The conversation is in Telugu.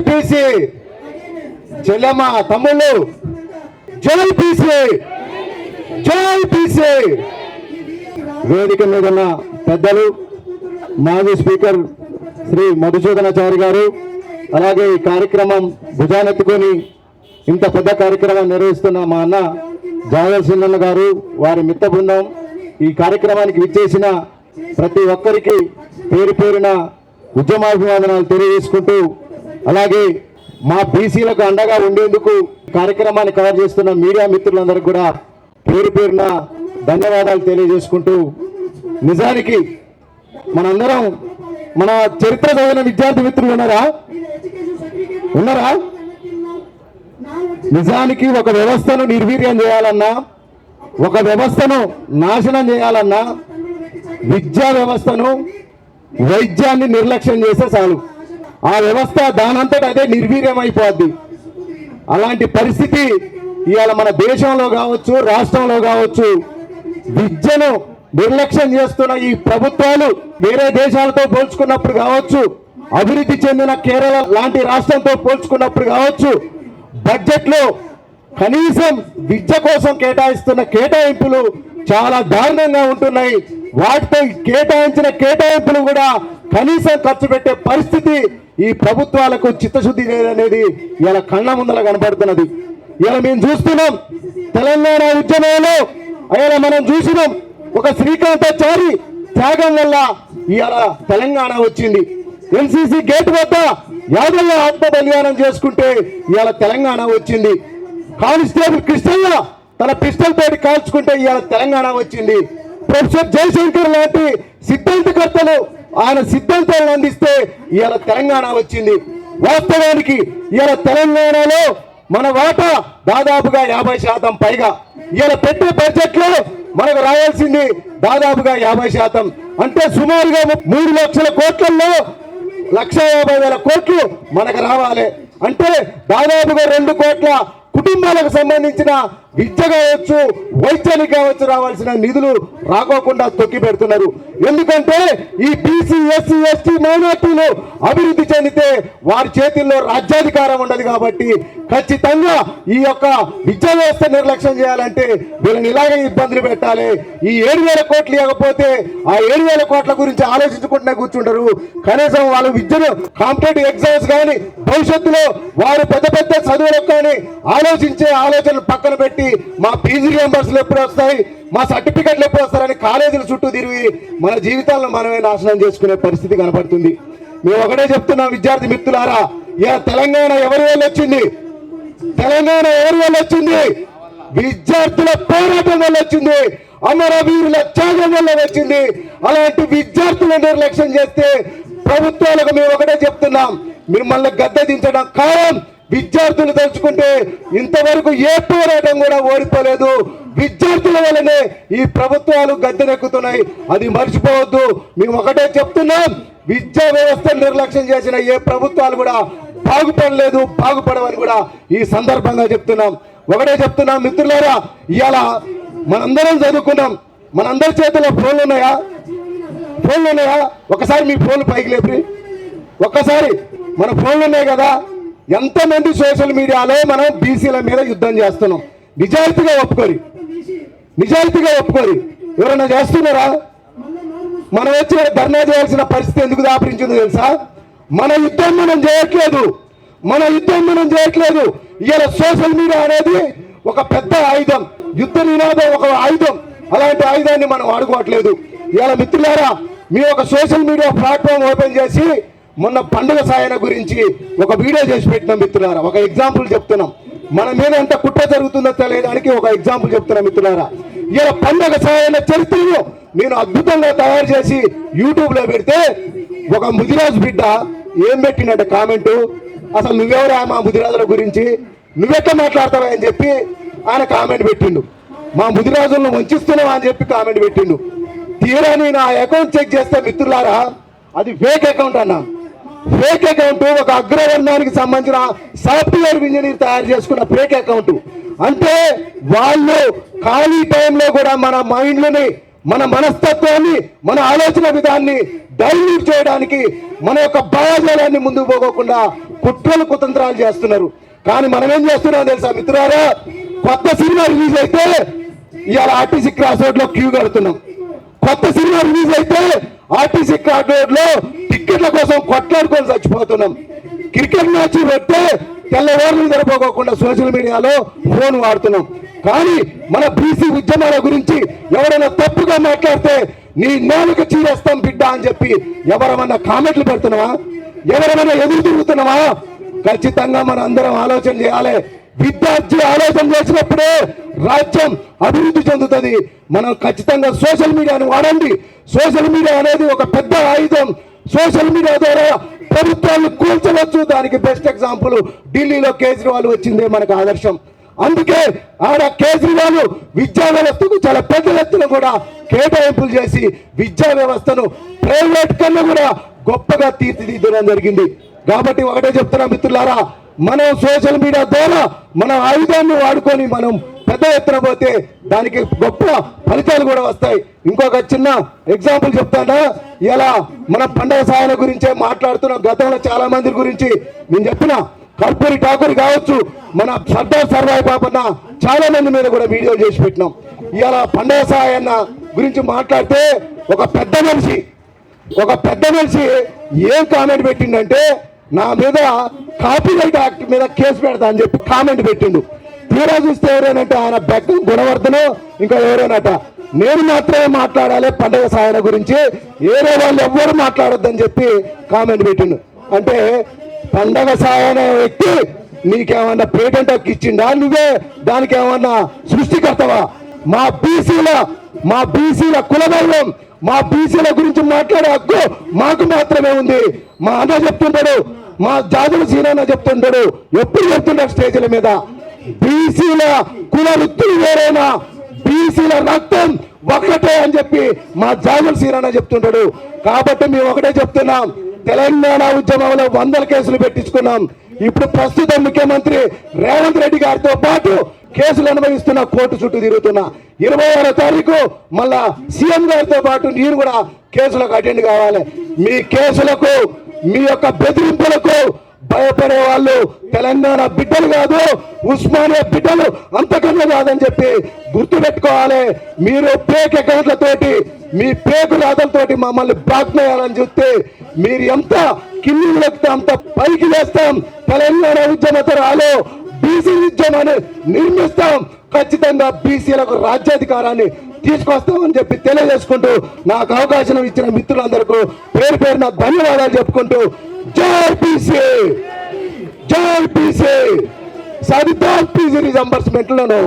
పీసీ చెల్లెమ్మ తమ్ముళ్ళు జై పీసీ జై పీసీ. వేదిక మీద ఉన్న పెద్దలు, మాజీ స్పీకర్ శ్రీ మధుసూదనాచారి గారు, అలాగే ఈ కార్యక్రమం భుజానెత్తుకొని ఇంత పెద్ద కార్యక్రమం నిర్వహిస్తున్న మా అన్న జావేద్ సింగన్న గారు, వారి మిత్ర బృందం, ఈ కార్యక్రమానికి విచ్చేసిన ప్రతి ఒక్కరికి పేరు పేరున ఉద్యమాభివందనాలు తెలియజేసుకుంటూ, అలాగే మా బీసీలకు అండగా ఉండేందుకు కార్యక్రమాన్ని కవర్ చేస్తున్న మీడియా మిత్రులందరికీ కూడా పేరు పేరున ధన్యవాదాలు తెలియజేసుకుంటూ, నిజానికి మనందరం మన చరిత్ర చదివిన విద్యార్థి మిత్రులు ఉన్నారా? నిజానికి ఒక వ్యవస్థను నిర్వీర్యం చేయాలన్నా, ఒక వ్యవస్థను నాశనం చేయాలన్నా, విద్యా వ్యవస్థను, వైద్యాన్ని నిర్లక్ష్యం చేస్తే చాలు, ఆ వ్యవస్థ దానంతటా అదే నిర్వీర్యం అయిపోద్ది. అలాంటి పరిస్థితి ఇవాళ మన దేశంలో కావచ్చు, రాష్ట్రంలో కావచ్చు, విద్యను నిర్లక్ష్యం చేస్తున్న ఈ ప్రభుత్వాలు వేరే దేశాలతో పోల్చుకున్నప్పుడు కావచ్చు, అభివృద్ధి చెందిన కేరళ లాంటి రాష్ట్రంతో పోల్చుకున్నప్పుడు కావచ్చు, బడ్జెట్లో కనీసం విద్య కోసం కేటాయిస్తున్న కేటాయింపులు చాలా దారుణంగా ఉంటున్నాయి. వాటితో కేటాయించిన కేటాయింపులు కూడా కనీసం ఖర్చు పెట్టే పరిస్థితి ఈ ప్రభుత్వాలకు చిత్తశుద్ధి లేదనేది ఇలా కళ్ళ ముందర కనపడుతున్నది. ఇలా మేము చూస్తున్నాం తెలంగాణ ఉద్యమంలో, ఇలా మనం చూసినాం ఒక శ్రీకాంతాచారి త్యాగం వల్ల ఇవాళ తెలంగాణ వచ్చింది. ఎన్సీసీ గేట్ వద్ద యాదవ్య ఆత్మ బలిదానం చేసుకుంటే ఇవాళ తెలంగాణ వచ్చింది. కానిస్టేబుల్ కృష్ణయ్య తన పిస్టల్ తోటి కాల్చుకుంటే ఇవాళ తెలంగాణ వచ్చింది. ప్రొఫెసర్ జయశంకర్ లాంటి సిద్ధాంతకర్తలు ఆయన సిద్ధాంతాలను అందిస్తే ఇవాళ తెలంగాణ వచ్చింది. వాస్తవానికి ఇవాళ తెలంగాణలో మన వాటా దాదాపుగా 50% పైగా. ఇవాళ పెట్టే బడ్జెట్ లో మనకు రావాల్సింది దాదాపుగా 50%. అంటే సుమారుగా 3 లక్షల కోట్లలో 1,50,000 కోట్లు మనకు రావాలి. అంటే దాదాపుగా 2 కోట్ల కుటుంబాలకు సంబంధించిన విద్య కావచ్చు, వైద్యానికి కావచ్చు రావాల్సిన నిధులు రాకోకుండా తొక్కి పెడుతున్నారు. ఎందుకంటే ఈ బీసీ, ఎస్సీ, ఎస్టీ, మైనార్టీలు అభివృద్ధి చెందితే వారి చేతుల్లో రాజ్యాధికారం ఉండదు. కాబట్టి ఖచ్చితంగా ఈ యొక్క విద్యా వ్యవస్థ నిర్లక్ష్యం చేయాలంటే వీళ్ళని ఇలాగే ఇబ్బందులు పెట్టాలి. ఈ 7,000 కోట్లు ఇవ్వకపోతే ఆ 7,000 కోట్ల గురించి ఆలోచించుకుంటూనే కూర్చుంటారు. కనీసం వాళ్ళు విద్యను కాంపిటేటివ్ ఎగ్జామ్స్ కానీ, భవిష్యత్తులో వారు పెద్ద పెద్ద చదువులకు కానీ ఆలోచించే ఆలోచనలు పక్కన పెట్టి మా పీజీ రియంబర్స్లు ఎప్పుడు వస్తాయి, మా సర్టిఫికెట్లు ఎప్పుడు వస్తారని కాలేజీల చుట్టూ తిరిగి మన జీవితాలను మనమే నాశనం చేసుకునే పరిస్థితి కనపడుతుంది. మేము ఒకటే చెప్తున్నాం విద్యార్థి మిత్రులారా, తెలంగాణ ఎవరి వల్ల వచ్చింది? తెలంగాణ ఎవరి వల్ల వచ్చింది? విద్యార్థుల పోరాటం వల్ల వచ్చింది, అమరవీరుల త్యాగం వల్ల వచ్చింది. అలాంటి విద్యార్థులను నిర్లక్ష్యం చేస్తే ప్రభుత్వాలకు మేము ఒకటే చెప్తున్నాం, మిమ్మల్ని గద్దె దించడం ఖాయం. విద్యార్థులు తలుచుకుంటే ఇంతవరకు ఏ పోరాటం కూడా ఓడిపోలేదు. విద్యార్థుల వల్లనే ఈ ప్రభుత్వాలు గద్దెనెక్కుతున్నాయి, అది మర్చిపోవద్దు. మేము ఒకటే చెప్తున్నాం, విద్యా వ్యవస్థ నిర్లక్ష్యం చేసిన ఏ ప్రభుత్వాలు కూడా బాగుపడలేదు, బాగుపడవని కూడా ఈ సందర్భంగా చెప్తున్నాం. ఒకటే చెప్తున్నాం మిత్రులారా, ఇవాళ మనందరం చదువుకున్నాం, మనందరి చేతిలో ఫోన్లు ఉన్నాయా? ఫోన్లు ఉన్నాయా? ఒకసారి మీ ఫోన్లు పైకి లేపి, ఒక్కసారి మన ఫోన్లు ఉన్నాయి కదా. ఎంతమంది సోషల్ మీడియాలో మనం బీసీల మీద యుద్ధం చేస్తున్నాం? నిజాయితీగా ఒప్పుకోరి, నిజాయితీగా ఒప్పుకోరి. ఎవరైనా చేస్తున్నారా? మనం వచ్చి ధర్నా చేయాల్సిన పరిస్థితి ఎందుకు దాపరించిందో తెలుసా? మన యుద్ధం మనం చేయట్లేదు, మన యుద్ధం మనం చేయట్లేదు. ఇవాళ సోషల్ మీడియా అనేది ఒక పెద్ద ఆయుధం, యుద్ధ నినాదం ఒక ఆయుధం. అలాంటి ఆయుధాన్ని మనం వాడుకోవట్లేదు. ఇవాళ మిత్రులారా, మీ ఒక సోషల్ మీడియా ప్లాట్ఫామ్ ఓపెన్ చేసి మొన్న పండుగ సాయన గురించి ఒక వీడియో చేసి పెట్టినాం మిత్రులారా. ఒక ఎగ్జాంపుల్ చెప్తున్నాం, మన మీద ఎంత కుట్ర జరుగుతుందో తెలియడానికి ఒక ఎగ్జాంపుల్ చెప్తున్నాం మిత్రులారా. ఇలా పండుగ సాయన చరిత్రను నేను అద్భుతంగా తయారు చేసి యూట్యూబ్లో పెడితే ఒక ముదిరాజు బిడ్డ ఏం పెట్టినట్టు కామెంటు, అసలు నువ్వెవరా మా ముదిరాజుల గురించి, నువ్వెట్లా మాట్లాడతావా అని చెప్పి ఆయన కామెంట్ పెట్టిండు. మా ముదిరాజులను వంచిస్తున్నావా అని చెప్పి కామెంట్ పెట్టిండు. తీరా నేను ఆ అకౌంట్ చెక్ చేస్తే మిత్రులారా, అది ఫేక్ అకౌంట్ అన్నా. ఫేక్ అకౌంట్, ఒక అగ్రవర్ణానికి సంబంధించిన సాఫ్ట్వేర్ ఇంజనీర్ తయారు చేసుకున్న ఫేక్ అకౌంట్. అంటే వాళ్ళు ఖాళీ టైంలో కూడా మన మైండ్లని, మన మనస్తత్వాన్ని, మన ఆలోచన విధాన్ని డైల్యూట్ చేయడానికి, మన యొక్క భావజాలాన్ని ముందుకు పోకుండా కుట్రలు కుతంత్రాలు చేస్తున్నారు. కానీ మనం ఏం చేస్తున్నాం తెలుసా మిత్రులారా, కొత్త సినిమా రిలీజ్ అయితే ఇవాళ ఆర్టీసీ క్రాస్ రోడ్ లో క్యూ కడుతున్నాం. కొత్త సినిమా రిలీజ్ అయితే ఆర్టీసీ క్రాస్ రోడ్ లో టిక్కెట్ల కోసం కొట్లాడుకొని చచ్చిపోతున్నాం. క్రికెట్ మ్యాచ్ పెడితే తెల్లవారులు జరపకోకుండా సోషల్ మీడియాలో ఫోన్ వాడుతున్నాం. కానీ మన బీసీ ఉద్యమాల గురించి ఎవరైనా తప్పుగా మాట్లాడితే నీ నాలుక చీరేస్తాం బిడ్డ అని చెప్పి ఎవరమన్నా కామెంట్లు పెడుతున్నావా, ఎవరైనా ఎదురు తిరుగుతున్నావా? ఖచ్చితంగా మన అందరం ఆలోచన చేయాలి. విద్యార్థి ఆలోచన చేసినప్పుడే రాజ్యం అభివృద్ధి చెందుతుంది. మనం ఖచ్చితంగా సోషల్ మీడియాను వాడండి. సోషల్ మీడియా అనేది ఒక పెద్ద ఆయుధం. సోషల్ మీడియా ద్వారా ప్రభుత్వాన్ని కూల్చవచ్చు. దానికి బెస్ట్ ఎగ్జాంపుల్ ఢిల్లీలో కేజ్రీవాల్ వచ్చిందే మనకు ఆదర్శం. అందుకే ఆడ కేజ్రీవాల్ విద్యా వ్యవస్థకు చాలా పెద్ద ఎత్తున కూడా కేటాయింపులు చేసి విద్యా వ్యవస్థను ప్రైవేట్ కన్నా కూడా గొప్పగా తీర్చిదిద్దడం జరిగింది. కాబట్టి ఒకటే చెప్తున్నా మిత్రులారా, మనం సోషల్ మీడియా ద్వారా మన ఆయుధాన్ని వాడుకొని మనం పెద్ద ఎత్తున పోతే దానికి గొప్ప ఫలితాలు కూడా వస్తాయి. ఇంకొక చిన్న ఎగ్జాంపుల్ చెప్తానా, ఇలా మన పండగ సాయన గురించే మాట్లాడుతున్నాం. గతంలో చాలా మంది గురించి నేను చెప్పిన కర్పూరి ఠాకూర్ కావచ్చు, మన సర్దార్ సర్వాయి బాపన్న, చాలా మంది మీద కూడా వీడియోలు చేసి పెట్టినాం. ఇలా పండగ సాయన్న గురించి మాట్లాడితే ఒక పెద్ద మనిషి ఏం కామెంట్ పెట్టిండంటే, నా మీద కాపీరైట్ యాక్ట్ మీద కేసు పెడతా అని చెప్పి కామెంట్ పెట్టిండు. తీరా చూస్తే ఎవరేనంటే ఆయన బెక్కం గుణవర్ధను ఇంకా ఎవరేనట. నేను మాత్రమే మాట్లాడాలి పండగ సాయన గురించి, వేరే వాళ్ళు ఎవ్వరు మాట్లాడొద్దని చెప్పి కామెంట్ పెట్టిండు. అంటే పండగ సాయన వ్యక్తి నీకేమన్నా పేటెంట్ హక్కు ఇచ్చిండా? నువ్వే దానికి ఏమన్నా సృష్టికర్తవా? మా బీసీల కులదైవం, మా బీసీల గురించి మాట్లాడే హక్కు మాకు మాత్రమే ఉంది. మా అన్న చెప్తుంటాడు, మా జాతుల సీనన్న చెప్తుంటాడు, ఎప్పుడు చెప్తుంటాడు స్టేజ్ల మీద, బీసీల కుల వృత్తులు వేరేనా, బీసీల రక్తం ఒక్కటే అని చెప్పి మా జాతుల సీనన్న చెప్తుంటాడు. కాబట్టి మేము ఒకటే చెప్తున్నాం, తెలంగాణ ఉద్యమంలో 100 కేసులు పెట్టించుకున్నాం. ఇప్పుడు ప్రస్తుత ముఖ్యమంత్రి రేవంత్ రెడ్డి గారితో పాటు కేసులు అనుభవిస్తున్న కోర్టు చుట్టూ తిరుగుతున్నా. 26వ తారీఖు మళ్ళా సీఎం గారితో పాటు నేను కూడా కేసులకు అటెండ్ కావాలి. మీ కేసులకు, మీ యొక్క బెదిరింపులకు భయపడే వాళ్ళు తెలంగాణ బిడ్డలు కాదు, ఉస్మానియా బిడ్డలు అంతకన్నా కాదని చెప్పి గుర్తు పెట్టుకోవాలి. మీరు ఫేక్ అకౌంట్లతోటి, మీ ఫేక్ రాతలతోటి మమ్మల్ని బ్లాక్మెయిల్ చేయాలని చూస్తే మీరు ఎంత కిందికి అంత పైకి వేస్తాం. తెలంగాణ ఉద్యమ తరాలు బీసీ ఉద్యమాన్ని నిర్మిస్తాం. ఖచ్చితంగా బీసీలకు రాజ్యాధికారాన్ని తీసుకొస్తామని చెప్పి తెలియజేసుకుంటూ నాకు అవకాశం ఇచ్చిన మిత్రులందరికీ పేరు పేరున ధన్యవాదాలు చెప్పుకుంటూ జై బీసీ, జై బీసీ, సాధిద్దాం పీజీ రియంబర్స్మెంట్లను.